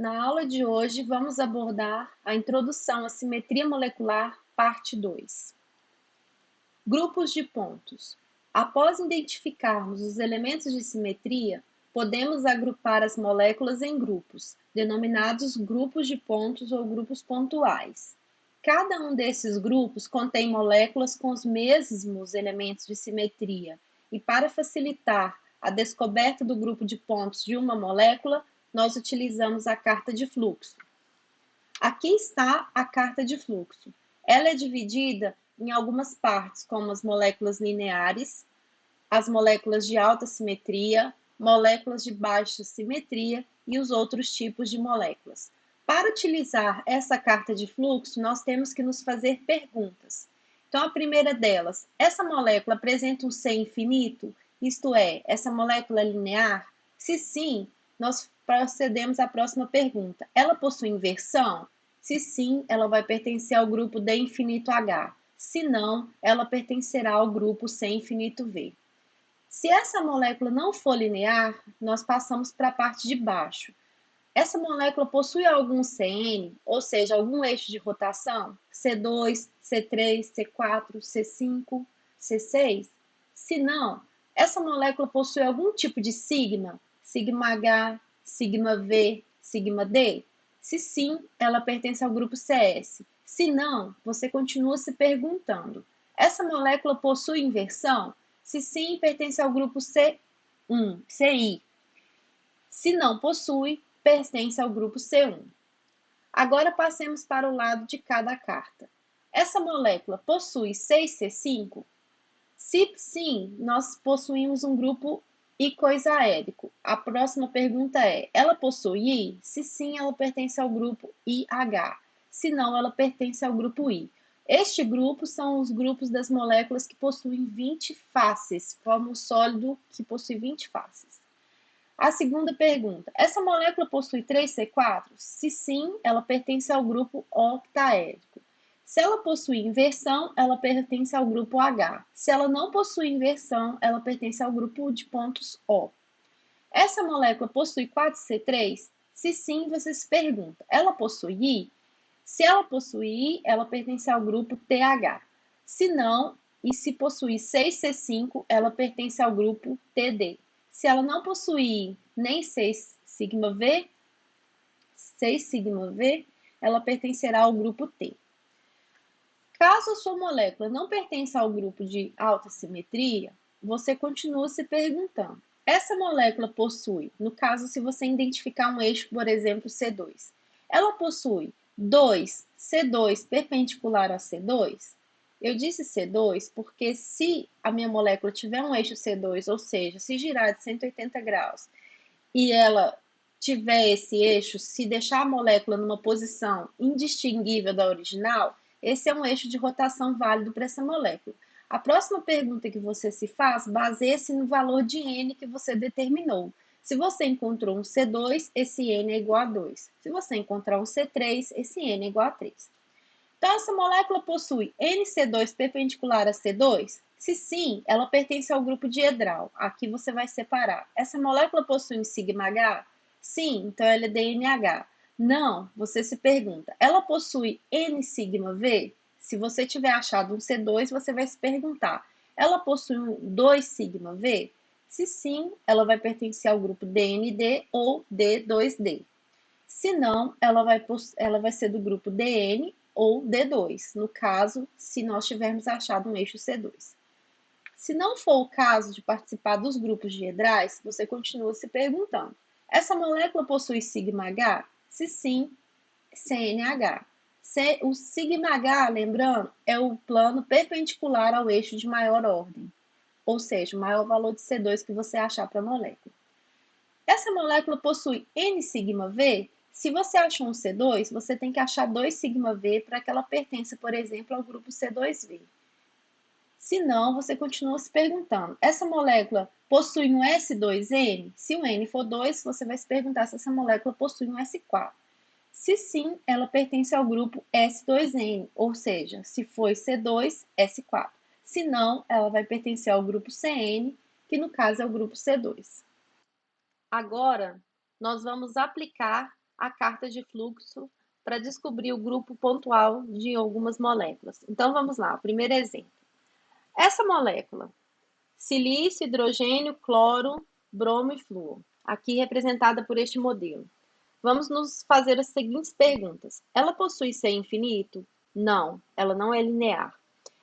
Na aula de hoje, vamos abordar a introdução à simetria molecular, parte 2. Grupos de pontos. Após identificarmos os elementos de simetria, podemos agrupar as moléculas em grupos, denominados grupos de pontos ou grupos pontuais. Cada um desses grupos contém moléculas com os mesmos elementos de simetria, e para facilitar a descoberta do grupo de pontos de uma molécula, nós utilizamos a carta de fluxo. Aqui está a carta de fluxo. Ela é dividida em algumas partes, como as moléculas lineares, as moléculas de alta simetria, moléculas de baixa simetria e os outros tipos de moléculas. Para utilizar essa carta de fluxo, nós temos que nos fazer perguntas. Então, a primeira delas, essa molécula apresenta um C infinito? Isto é, essa molécula é linear? Se sim, nós procedemos à próxima pergunta. Ela possui inversão? Se sim, ela vai pertencer ao grupo D infinito H. Se não, ela pertencerá ao grupo C infinito V. Se essa molécula não for linear, nós passamos para a parte de baixo. Essa molécula possui algum CN, ou seja, algum eixo de rotação? C2, C3, C4, C5, C6? Se não, essa molécula possui algum tipo de sigma? Sigma H, sigma V, sigma D? Se sim, ela pertence ao grupo CS. Se não, você continua se perguntando: essa molécula possui inversão? Se sim, pertence ao grupo C1, CI. Se não possui, pertence ao grupo C1. Agora passemos para o lado de cada carta. Essa molécula possui 6C5? Se sim, nós possuímos um grupo icoisaédrico. A próxima pergunta é: ela possui I? Se sim, ela pertence ao grupo IH. Se não, ela pertence ao grupo I. Este grupo são os grupos das moléculas que possuem 20 faces, formam um sólido que possui 20 faces. A segunda pergunta: essa molécula possui 3C4? Se sim, ela pertence ao grupo octaédrico. Se ela possui inversão, ela pertence ao grupo H. Se ela não possui inversão, ela pertence ao grupo de pontos O. Essa molécula possui 4C3? Se sim, você se pergunta: ela possui I? Se ela possui I, ela pertence ao grupo TH. Se não, e se possuir 6C5, ela pertence ao grupo TD. Se ela não possuir nem 6 sigma V, ela pertencerá ao grupo T. Caso a sua molécula não pertença ao grupo de alta simetria, você continua se perguntando: essa molécula possui, no caso, se você identificar um eixo, por exemplo, C2, ela possui 2 C2 perpendicular a C2? Eu disse C2 porque se a minha molécula tiver um eixo C2, ou seja, se girar de 180 graus e ela tiver esse eixo, se deixar a molécula numa posição indistinguível da original, esse é um eixo de rotação válido para essa molécula. A próxima pergunta que você se faz baseia-se no valor de N que você determinou. Se você encontrou um C2, esse N é igual a 2. Se você encontrar um C3, esse N é igual a 3. Então, essa molécula possui NC2 perpendicular a C2? Se sim, ela pertence ao grupo diedral. Aqui você vai separar. Essa molécula possui um sigma H? Sim, então ela é DNH. Não, você se pergunta, ela possui N sigma V? Se você tiver achado um C2, você vai se perguntar, ela possui um 2 sigma V? Se sim, ela vai pertencer ao grupo DND ou D2D. Se não, ela vai ser do grupo DN ou D2, no caso, se nós tivermos achado um eixo C2. Se não for o caso de participar dos grupos diedrais, você continua se perguntando: essa molécula possui sigma H? Se sim, CNH. O sigma H, lembrando, é o plano perpendicular ao eixo de maior ordem, ou seja, o maior valor de C2 que você achar para a molécula. Essa molécula possui N sigma V? Se você achou um C2, você tem que achar 2 sigma V para que ela pertença, por exemplo, ao grupo C2V. Se não, você continua se perguntando: essa molécula possui um S2N? Se o N for 2, você vai se perguntar se essa molécula possui um S4. Se sim, ela pertence ao grupo S2N, ou seja, se for C2, S4. Se não, ela vai pertencer ao grupo CN, que no caso é o grupo C2. Agora, nós vamos aplicar a carta de fluxo para descobrir o grupo pontual de algumas moléculas. Então, vamos lá, o primeiro exemplo. Essa molécula, silício, hidrogênio, cloro, bromo e flúor, aqui representada por este modelo. Vamos nos fazer as seguintes perguntas. Ela possui C infinito? Não, ela não é linear.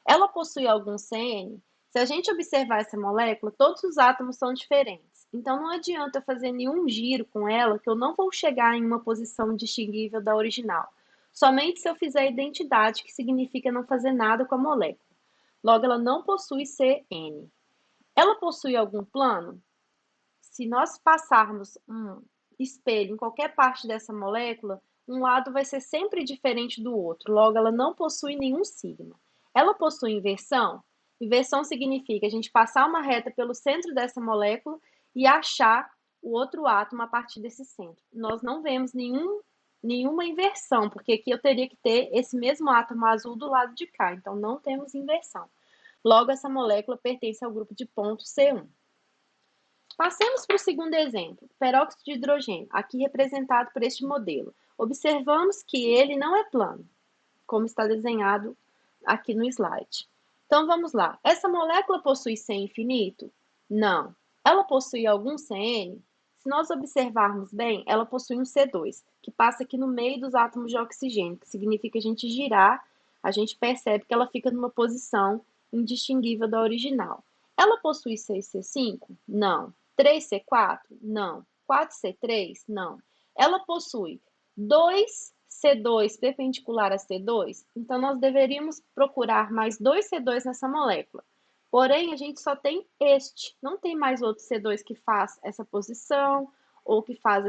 Ela possui algum CN? Se a gente observar essa molécula, todos os átomos são diferentes. Então não adianta eu fazer nenhum giro com ela que eu não vou chegar em uma posição distinguível da original. Somente se eu fizer a identidade, que significa não fazer nada com a molécula. Logo, ela não possui CN. Ela possui algum plano? Se nós passarmos um espelho em qualquer parte dessa molécula, um lado vai ser sempre diferente do outro, logo ela não possui nenhum sigma. Ela possui inversão? Inversão significa a gente passar uma reta pelo centro dessa molécula e achar o outro átomo a partir desse centro. Nós não vemos nenhuma inversão, porque aqui eu teria que ter esse mesmo átomo azul do lado de cá, então não temos inversão. Logo, essa molécula pertence ao grupo de pontos C1. Passemos para o segundo exemplo, peróxido de hidrogênio, aqui representado por este modelo. Observamos que ele não é plano, como está desenhado aqui no slide. Então vamos lá. Essa molécula possui C infinito? Não. Ela possui algum CN? Se nós observarmos bem, ela possui um C2, que passa aqui no meio dos átomos de oxigênio, que significa a gente girar, a gente percebe que ela fica numa posição indistinguível da original. Ela possui 6C5? Não. 3C4? Não. 4C3? Não. Ela possui 2C2 perpendicular a C2? Então, nós deveríamos procurar mais 2C2 nessa molécula. Porém, a gente só tem este, não tem mais outro C2 que faz essa posição ou que faz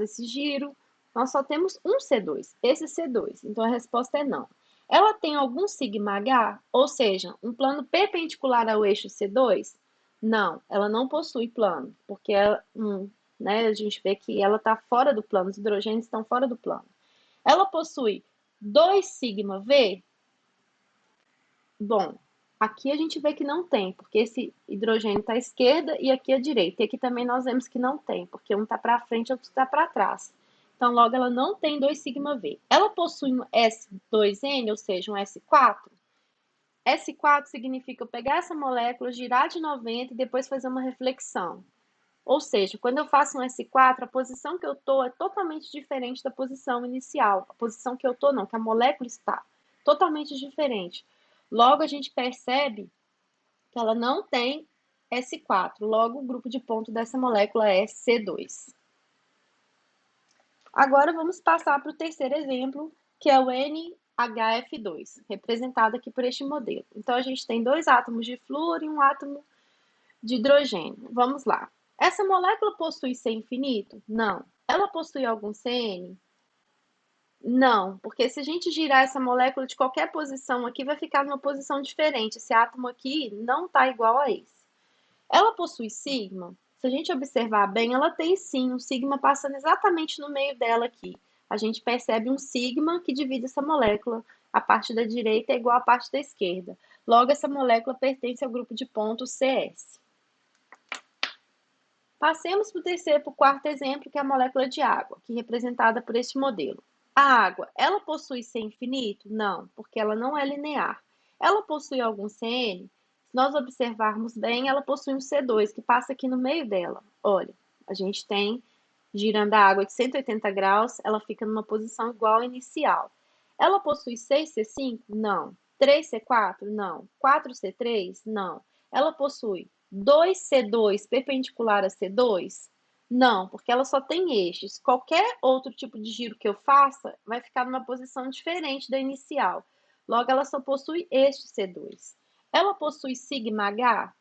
esse giro. Nós só temos um C2, esse C2. Então, a resposta é não. Ela tem algum sigma H, ou seja, um plano perpendicular ao eixo C2? Não, ela não possui plano, porque né, a gente vê que ela está fora do plano, os hidrogênios estão fora do plano. Ela possui 2 sigma V? Bom, aqui a gente vê que não tem, porque esse hidrogênio está à esquerda e aqui à direita. E aqui também nós vemos que não tem, porque um está para frente e outro está para trás. Então, logo, ela não tem 2 sigma V. Ela possui um S2N, ou seja, um S4? S4 significa eu pegar essa molécula, girar de 90 e depois fazer uma reflexão. Ou seja, quando eu faço um S4, a posição que eu estou é totalmente diferente da posição inicial. A posição que eu estou, não, que a molécula está. Totalmente diferente. Logo, a gente percebe que ela não tem S4. Logo, o grupo de ponto dessa molécula é C2. Agora, vamos passar para o terceiro exemplo, que é o NHF2, representado aqui por este modelo. Então, a gente tem 2 átomos de flúor e um átomo de hidrogênio. Vamos lá. Essa molécula possui C infinito? Não. Ela possui algum CN? Não, porque se a gente girar essa molécula de qualquer posição aqui, vai ficar numa posição diferente. Esse átomo aqui não está igual a esse. Ela possui sigma? Se a gente observar bem, ela tem sim um sigma passando exatamente no meio dela aqui. A gente percebe um sigma que divide essa molécula. A parte da direita é igual à parte da esquerda. Logo, essa molécula pertence ao grupo de pontos CS. Passemos para o quarto exemplo, que é a molécula de água, aqui representada por este modelo. A água, ela possui C infinito? Não, porque ela não é linear. Ela possui algum CN? Se nós observarmos bem, ela possui um C2, que passa aqui no meio dela. Olha, a gente tem, girando a água de 180 graus, ela fica numa posição igual à inicial. Ela possui 6C5? Não. 3C4? Não. 4C3? Não. Ela possui 2C2 perpendicular a C2? Não, porque ela só tem eixos. Qualquer outro tipo de giro que eu faça vai ficar numa posição diferente da inicial. Logo, ela só possui este C2. Ela possui sigma H?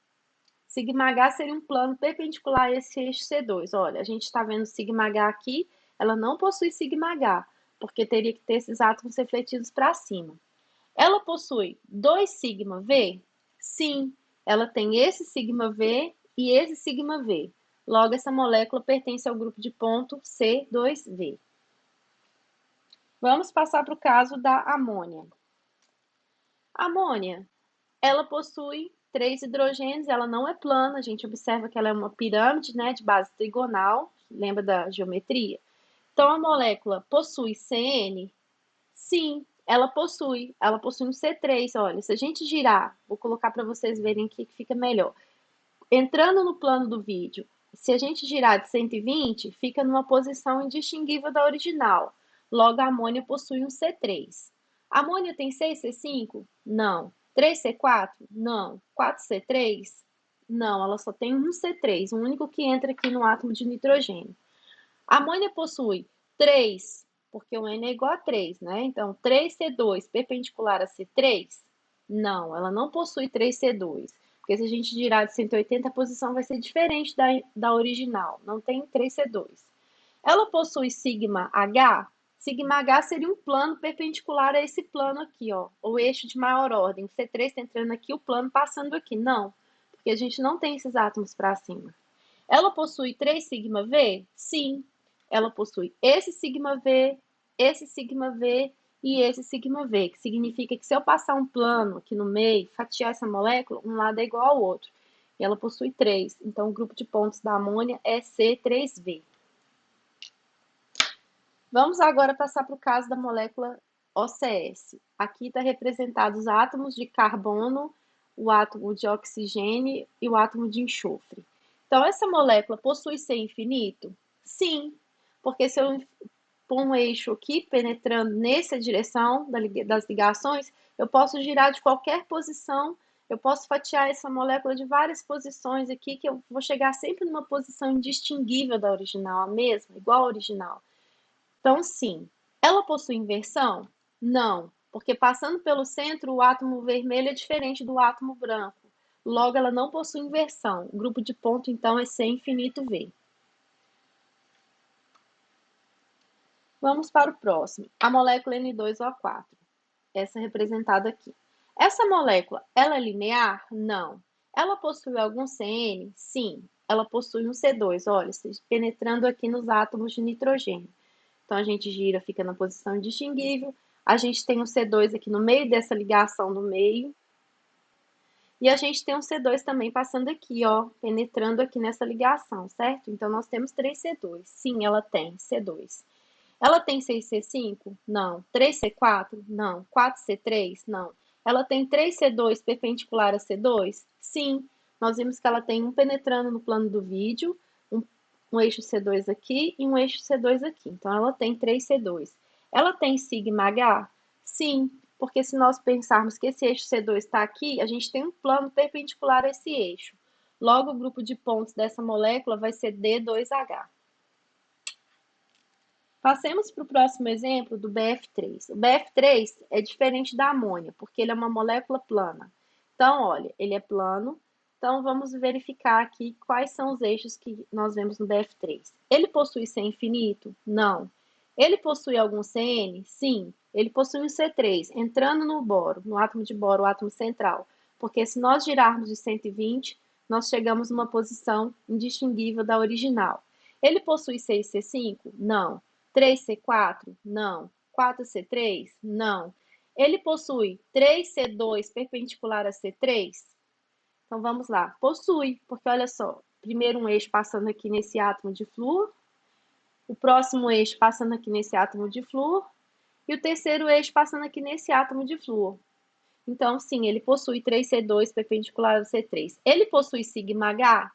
Sigma H seria um plano perpendicular a esse eixo C2. Olha, a gente está vendo sigma H aqui, ela não possui sigma H, porque teria que ter esses átomos refletidos para cima. Ela possui 2 sigma V? Sim, ela tem esse sigma V e esse sigma V. Logo, essa molécula pertence ao grupo de ponto C2V. Vamos passar para o caso da amônia. A amônia, ela possui 3 hidrogênios, ela não é plana, a gente observa que ela é uma pirâmide, né, de base trigonal, lembra da geometria? Então, a molécula possui CN? Sim, ela possui. Ela possui um C3. Olha, se a gente girar, vou colocar para vocês verem aqui que fica melhor. Entrando no plano do vídeo, se a gente girar de 120, fica numa posição indistinguível da original. Logo, a amônia possui um C3. A amônia tem 6C5? Não. 3C4? Não. 4C3? Não, ela só tem um C3, o único que entra aqui no átomo de nitrogênio. A amônia possui 3, porque o N é igual a 3, né? Então, 3C2 perpendicular a C3? Não, ela não possui 3C2. Porque se a gente girar de 180, a posição vai ser diferente da original. Não tem 3C2. Ela possui sigma H? Sigma H seria um plano perpendicular a esse plano aqui, ó. O eixo de maior ordem. C3 está entrando aqui, o plano passando aqui. Não, porque a gente não tem esses átomos para cima. Ela possui 3 sigma V? Sim. Ela possui esse sigma V e esse sigma V, que significa que se eu passar um plano aqui no meio, fatiar essa molécula, um lado é igual ao outro. E ela possui 3. Então, o grupo de pontos da amônia é C3V. Vamos agora passar para o caso da molécula OCS. Aqui está representado os átomos de carbono, o átomo de oxigênio e o átomo de enxofre. Então, essa molécula possui C infinito? Sim, porque se eu pôr um eixo aqui penetrando nessa direção das ligações, eu posso girar de qualquer posição, eu posso fatiar essa molécula de várias posições aqui, que eu vou chegar sempre numa posição indistinguível da original, a mesma, igual à original. Então, sim. Ela possui inversão? Não, porque passando pelo centro, o átomo vermelho é diferente do átomo branco. Logo, ela não possui inversão. O grupo de ponto, então, é C infinito V. Vamos para o próximo. A molécula N2O4. Essa representada aqui. Essa molécula, ela é linear? Não. Ela possui algum CN? Sim. Ela possui um C2, olha, penetrando aqui nos átomos de nitrogênio. Então, a gente gira, fica na posição indistinguível. A gente tem um C2 aqui no meio dessa ligação no meio. E a gente tem um C2 também passando aqui, ó, penetrando aqui nessa ligação, certo? Então, nós temos 3 C2. Sim, ela tem C2. Ela tem 6C5? Não. 3C4? Não. 4C3? Não. Ela tem 3C2 perpendicular a C2? Sim. Nós vimos que ela tem um penetrando no plano do vídeo, um eixo C2 aqui e um eixo C2 aqui. Então, ela tem 3C2. Ela tem sigma H? Sim, porque se nós pensarmos que esse eixo C2 está aqui, a gente tem um plano perpendicular a esse eixo. Logo, o grupo de pontos dessa molécula vai ser D2H. Passemos para o próximo exemplo do BF3. O BF3 é diferente da amônia, porque ele é uma molécula plana. Então, olha, ele é plano. Então, vamos verificar aqui quais são os eixos que nós vemos no BF3. Ele possui C infinito? Não. Ele possui algum CN? Sim. Ele possui um C3, entrando no boro, no átomo de boro, o átomo central. Porque se nós girarmos de 120, nós chegamos numa posição indistinguível da original. Ele possui 6C5? Não. 3C4? Não. 4C3? Não. Ele possui 3C2 perpendicular a C3? Então, vamos lá. Possui, porque olha só, primeiro um eixo passando aqui nesse átomo de flúor, o próximo eixo passando aqui nesse átomo de flúor, e o terceiro eixo passando aqui nesse átomo de flúor. Então, sim, ele possui 3C2 perpendicular a C3. Ele possui sigma H?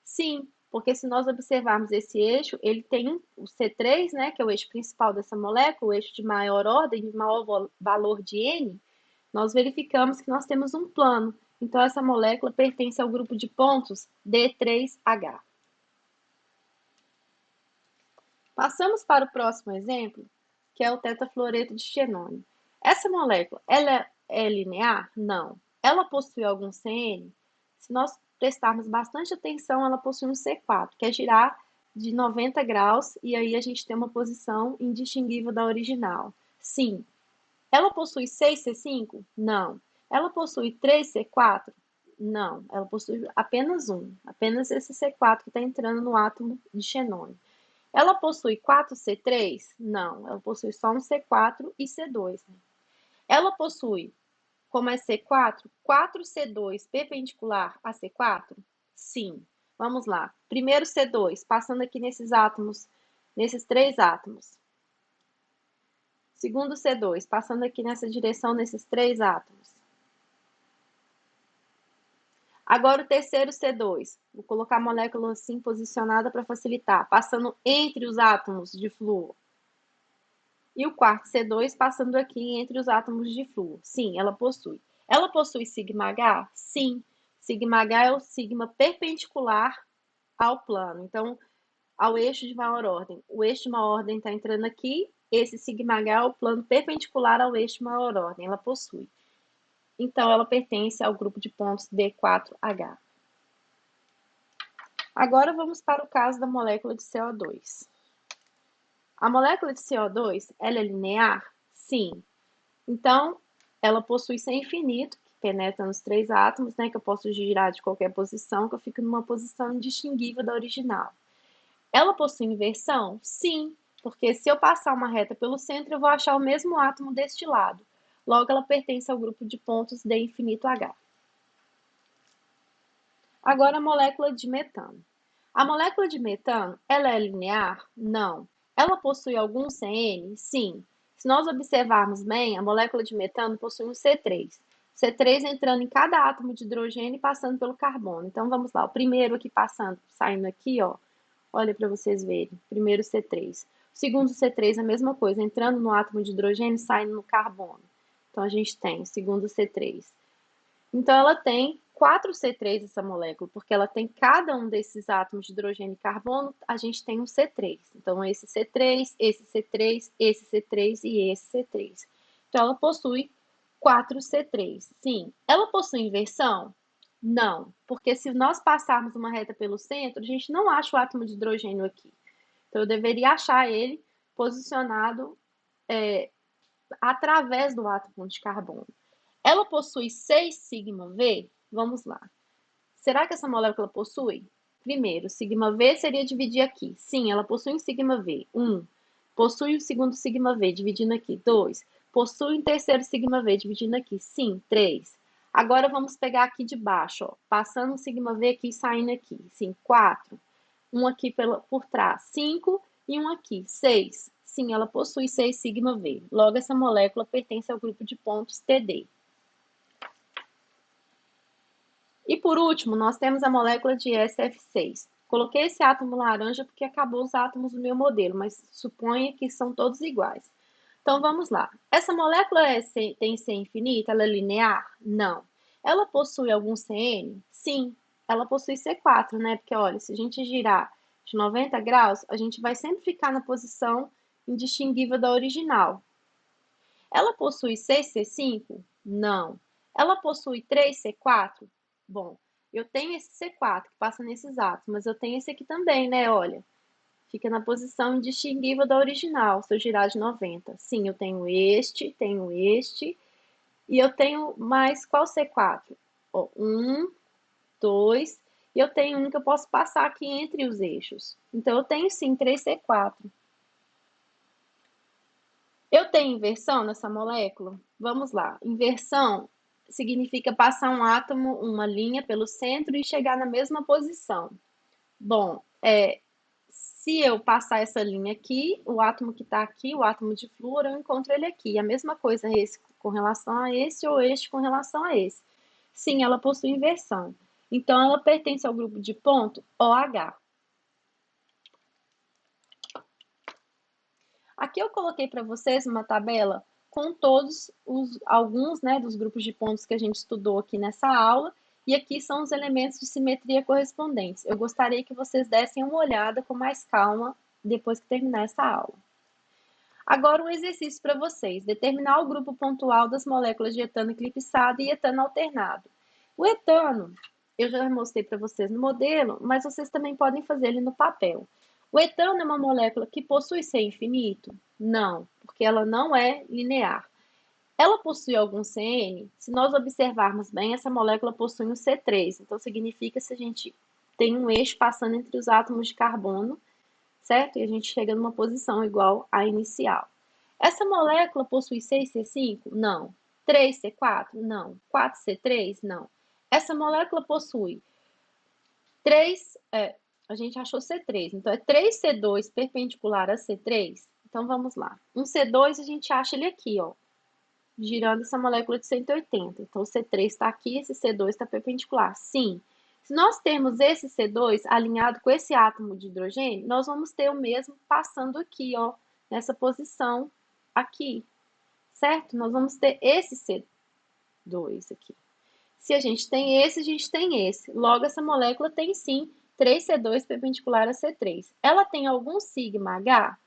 Sim, porque se nós observarmos esse eixo, ele tem o C3, né, que é o eixo principal dessa molécula, o eixo de maior ordem, de maior valor de N, nós verificamos que nós temos um plano. Então, essa molécula pertence ao grupo de pontos D3H. Passamos para o próximo exemplo, que é o tetafluoreto de xenônio. Essa molécula, ela é linear? Não. Ela possui algum CN? Se nós prestarmos bastante atenção, ela possui um C4, que é girar de 90 graus, e aí a gente tem uma posição indistinguível da original. Sim. Ela possui 6C5? Não. Ela possui 3C4? Não. Ela possui apenas apenas esse C4 que está entrando no átomo de xenônio. Ela possui 4C3? Não, ela possui só um C4 e C2. Ela possui, como é C4, 4C2 perpendicular a C4? Sim. Vamos lá. Primeiro C2, passando aqui nesses átomos nesses 3 átomos. Segundo C2, passando aqui nessa direção nesses 3 átomos. Agora o terceiro C2, vou colocar a molécula assim posicionada para facilitar, passando entre os átomos de flúor. E o quarto C2 passando aqui entre os átomos de flúor. Sim, ela possui. Ela possui sigma H? Sim. Sigma H é o sigma perpendicular ao plano. Então, ao eixo de maior ordem. O eixo de maior ordem está entrando aqui. Esse sigma H é o plano perpendicular ao eixo de maior ordem. Ela possui. Então, ela pertence ao grupo de pontos D4H. Agora, vamos para o caso da molécula de CO2. A molécula de CO2, ela é linear? Sim. Então, ela possui C infinito, que penetra nos 3 átomos, né, que eu posso girar de qualquer posição, que eu fico numa posição indistinguível da original. Ela possui inversão? Sim, porque se eu passar uma reta pelo centro, eu vou achar o mesmo átomo deste lado. Logo, ela pertence ao grupo de pontos D infinito H. Agora, a molécula de metano. A molécula de metano, ela é linear? Não. Ela possui algum CN? Sim. Se nós observarmos bem, a molécula de metano possui um C3. C3 entrando em cada átomo de hidrogênio e passando pelo carbono. Então, vamos lá. O primeiro aqui passando, saindo aqui, ó. Olha para vocês verem. Primeiro C3. O segundo C3, a mesma coisa, entrando no átomo de hidrogênio e saindo no carbono. Então, a gente tem o segundo C3. Então, ela tem 4 C3 essa molécula, porque ela tem cada um desses átomos de hidrogênio e carbono, a gente tem um C3. Então, esse C3, esse C3, esse C3 e esse C3. Então, ela possui 4 C3. Sim. Ela possui inversão? Não, porque se nós passarmos uma reta pelo centro, a gente não acha o átomo de hidrogênio aqui. Então, eu deveria achar ele posicionado através do átomo de carbono. Ela possui 6 sigma V? Vamos lá. Será que essa molécula possui? Primeiro, sigma V seria dividir aqui. Sim, ela possui um sigma V. 1. Possui o segundo sigma V, dividindo aqui. 2. Possui um terceiro sigma V, dividindo aqui. Sim, 3. Agora vamos pegar aqui de baixo, ó, passando um sigma V aqui e saindo aqui. Sim, 4. Um aqui por trás, 5. E um aqui, 6. Sim, ela possui 6 sigma V. Logo, essa molécula pertence ao grupo de pontos TD. E por último, nós temos a molécula de SF6. Coloquei esse átomo laranja porque acabou os átomos do meu modelo, mas suponha que são todos iguais. Então vamos lá. Essa molécula tem C infinito? Ela é linear? Não. Ela possui algum CN? Sim. Ela possui C4, né? Porque olha, se a gente girar de 90 graus, a gente vai sempre ficar na posição indistinguível da original. Ela possui 6C5? Não. Ela possui 3C4? Bom, eu tenho esse C4 que passa nesses átomos, mas eu tenho esse aqui também, né? Olha, fica na posição indistinguível da original, se eu girar de 90. Sim, eu tenho este, e eu tenho mais qual C4? Ó, 1, 2, e eu tenho um que eu posso passar aqui entre os eixos. Então, eu tenho sim 3C4. Eu tenho inversão nessa molécula? Vamos lá. Inversão significa passar um átomo, uma linha pelo centro e chegar na mesma posição. Bom, se eu passar essa linha aqui, o átomo que está aqui, o átomo de flúor, eu encontro ele aqui. A mesma coisa esse com relação a esse ou este com relação a esse. Sim, ela possui inversão. Então, ela pertence ao grupo de ponto OH. Aqui eu coloquei para vocês uma tabela com todos alguns, né, dos grupos de pontos que a gente estudou aqui nessa aula, e aqui são os elementos de simetria correspondentes. Eu gostaria que vocês dessem uma olhada com mais calma depois que terminar essa aula. Agora um exercício para vocês, determinar o grupo pontual das moléculas de etano eclipsado e etano alternado. O etano, eu já mostrei para vocês no modelo, mas vocês também podem fazer ele no papel. O etano é uma molécula que possui C infinito? Não, porque ela não é linear. Ela possui algum CN? Se nós observarmos bem, essa molécula possui um C3, então significa que a gente tem um eixo passando entre os átomos de carbono, certo? E a gente chega numa posição igual à inicial. Essa molécula possui 6C5? Não. 3C4? Não. 4C3? Não. Essa molécula possui a gente achou C3. Então, é 3C2 perpendicular a C3. Então, vamos lá. Um C2, a gente acha ele aqui, ó, girando essa molécula de 180. Então, o C3 está aqui, esse C2 está perpendicular. Sim. Se nós temos esse C2 alinhado com esse átomo de hidrogênio, nós vamos ter o mesmo passando aqui, ó, nessa posição aqui, certo? Nós vamos ter esse C2 aqui. Se a gente tem esse, a gente tem esse. Logo, essa molécula tem sim 3C2 perpendicular a C3. Ela tem algum sigma H?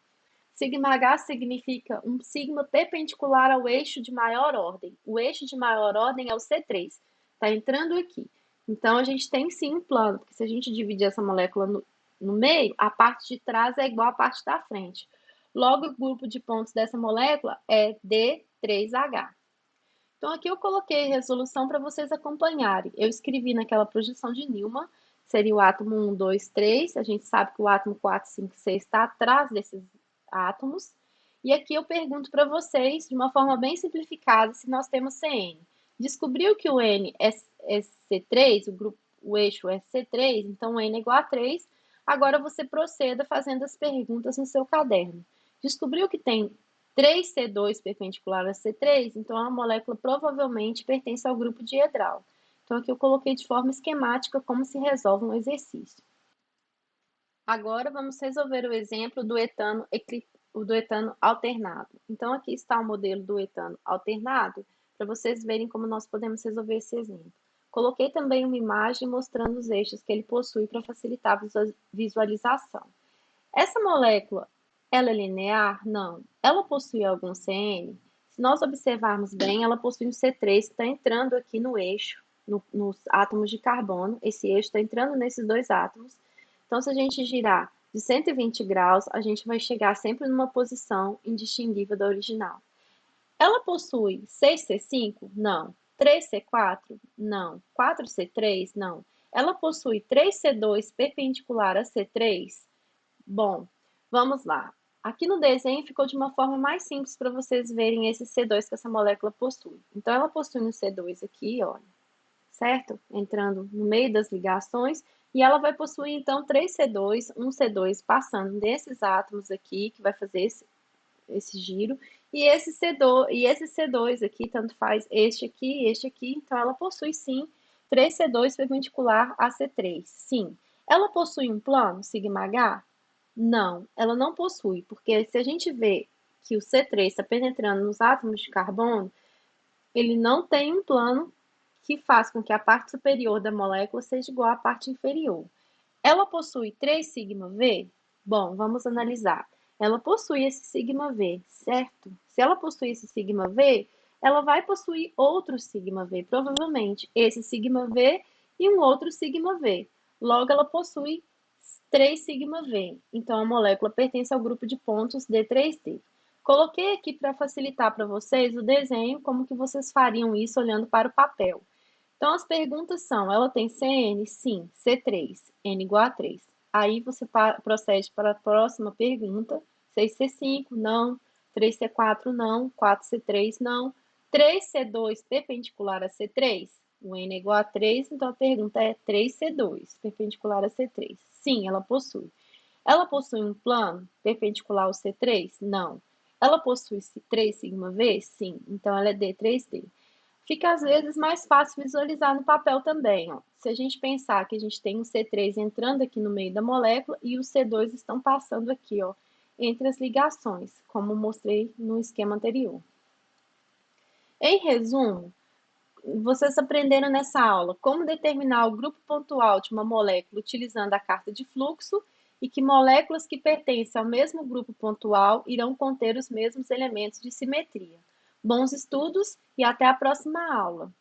Sigma H significa um sigma perpendicular ao eixo de maior ordem. O eixo de maior ordem é o C3. Está entrando aqui. Então, a gente tem sim um plano, porque se a gente dividir essa molécula no meio, a parte de trás é igual à parte da frente. Logo, o grupo de pontos dessa molécula é D3H. Então, aqui eu coloquei resolução para vocês acompanharem. Eu escrevi naquela projeção de Newman, seria o átomo 1, 2, 3. A gente sabe que o átomo 4, 5, 6 está atrás desses átomos. E aqui eu pergunto para vocês, de uma forma bem simplificada, se nós temos CN. Descobriu que o N é C3, o eixo é C3, então o N é igual a 3. Agora você proceda fazendo as perguntas no seu caderno. Descobriu que tem 3C2 perpendicular a C3, então a molécula provavelmente pertence ao grupo diedral. Então aqui eu coloquei de forma esquemática como se resolve um exercício. Agora vamos resolver o exemplo do etano alternado. Então aqui está o modelo do etano alternado, para vocês verem como nós podemos resolver esse exemplo. Coloquei também uma imagem mostrando os eixos que ele possui para facilitar a visualização. Essa molécula, ela é linear? Não. Ela possui algum CN? Se nós observarmos bem, ela possui um C3 que está entrando aqui no eixo, nos átomos de carbono. Esse eixo está entrando nesses dois átomos. Então, se a gente girar de 120 graus, a gente vai chegar sempre numa posição indistinguível da original. Ela possui 6C5? Não. 3C4? Não. 4C3? Não. Ela possui 3C2 perpendicular a C3? Bom, vamos lá. Aqui no desenho ficou de uma forma mais simples para vocês verem esse C2 que essa molécula possui. Então, ela possui um C2 aqui, olha, certo? Entrando no meio das ligações, e ela vai possuir, então, 3C2, um C2 passando nesses átomos aqui, que vai fazer esse giro, e esse C2 aqui, tanto faz este aqui, então ela possui, sim, 3C2 perpendicular a C3, sim. Ela possui um plano, sigma H? Não, ela não possui, porque se a gente vê que o C3 está penetrando nos átomos de carbono, ele não tem um plano que faz com que a parte superior da molécula seja igual à parte inferior. Ela possui 3 sigma V? Bom, vamos analisar. Ela possui esse sigma V, certo? Se ela possui esse sigma V, ela vai possuir outro sigma V, provavelmente esse sigma V e um outro sigma V. Logo, ela possui 3 sigma V. Então, a molécula pertence ao grupo de pontos D3D. Coloquei aqui para facilitar para vocês o desenho, como que vocês fariam isso olhando para o papel. Então, as perguntas são, ela tem CN? Sim. C3, N igual a 3. Aí você procede para a próxima pergunta. 6C5, não. 3C4, não. 4C3, não. 3C2 perpendicular a C3? O N é igual a 3, então a pergunta é 3C2 perpendicular a C3. Sim, ela possui. Ela possui um plano perpendicular ao C3? Não. Ela possui 3 sigma V? Sim. Então, ela é D3D. Fica, às vezes, mais fácil visualizar no papel também. Ó. Se a gente pensar que a gente tem um C3 entrando aqui no meio da molécula e os C2 estão passando aqui, ó, entre as ligações, como mostrei no esquema anterior. Em resumo, vocês aprenderam nessa aula como determinar o grupo pontual de uma molécula utilizando a carta de fluxo e que moléculas que pertencem ao mesmo grupo pontual irão conter os mesmos elementos de simetria. Bons estudos e até a próxima aula!